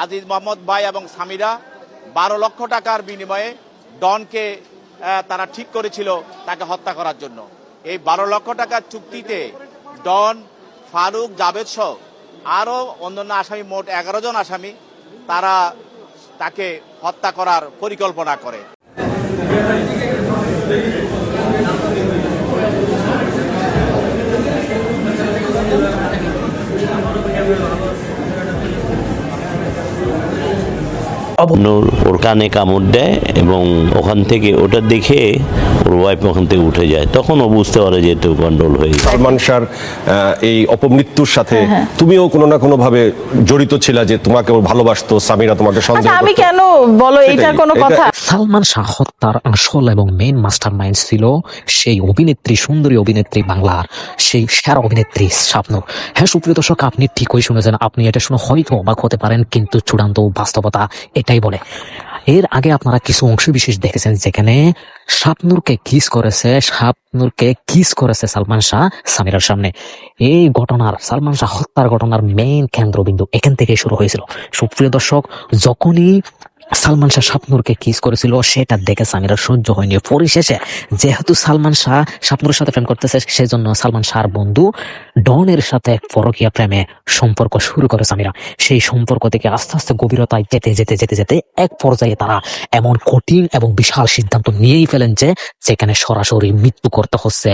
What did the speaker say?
আজিজ মোহাম্মদ ভাই এবং সামিরা 12 লক্ষ টাকার বিনিময়ে ডনকে তারা ঠিক করেছিল তাকে হত্যা করার জন্য। এই 12 লক্ষ টাকার চুক্তিতে ডন, ফারুক, জাভেদ সহ আরও অন্যান্য আসামি, মোট 11 জন আসামি, তারা তাকে হত্যা করার পরিকল্পনা করে। ওর কানে কামড় দেয় এবং ওখান থেকে ওটা দেখে ওর ওয়াইফ ওখান থেকে উঠে যায়, তখন ও বুঝতে পারে যে একটু গন্ডগোল হয়ে যায়। সালমান শাহর এই অপমৃত্যুর সাথে তুমিও কোনো না কোনো ভাবে জড়িত ছিলা, যে তোমাকে ও ভালোবাসতো, সামিরা তোমাকে সন্দেহ করতো। আমি কেন বলো, এটা কোনো কথা? সালমান শাহ হত্যার আসল এবং মেইন মাস্টার মাইন্ড ছিল সেই অভিনেত্রী, সুন্দরী অভিনেত্রী, বাংলার সেই সেরা অভিনেত্রী শাবনূর। হ্যাঁ সুপ্রিয় দর্শক, আপনি ঠিকই শুনেছেন। আপনি এটা শুনে হয়তো অবাক হতে পারেন, কিন্তু চূড়ান্ত বাস্তবতা এটাই বলে। এর আগে আপনারা কিছু অংশ বিশেষ দেখেছেন যেখানে শাবনূরকে কিস করেছে সালমান শাহ সামিরার সামনে। এই ঘটনার, সালমান শাহ হত্যার ঘটনার মেইন কেন্দ্রবিন্দু এখান থেকে শুরু হয়েছিল। সুপ্রিয় দর্শক, যখনই সালমান শাহ শাবনূরকে কিস করেছিল সেটা দেখে সামিরার সহ্য হয়নি। পরিশেষে যেহেতু সালমান শাহ শাবনূরের সাথে প্রেম করতেছে, সেজন্য সালমান শাহর বন্ধু ডনের সাথে পরকীয়া প্রেমে সম্পর্ক শুরু করে সামিরা। সেই সম্পর্ক থেকে আস্তে আস্তে গভীরতায় যেতে যেতে যেতে যেতে এক পর্যায়ে তারা এমন কঠিন এবং বিশাল সিদ্ধান্ত নিয়েই ফেলেন যে যেখানে সরাসরি মৃত্যু করতে হচ্ছে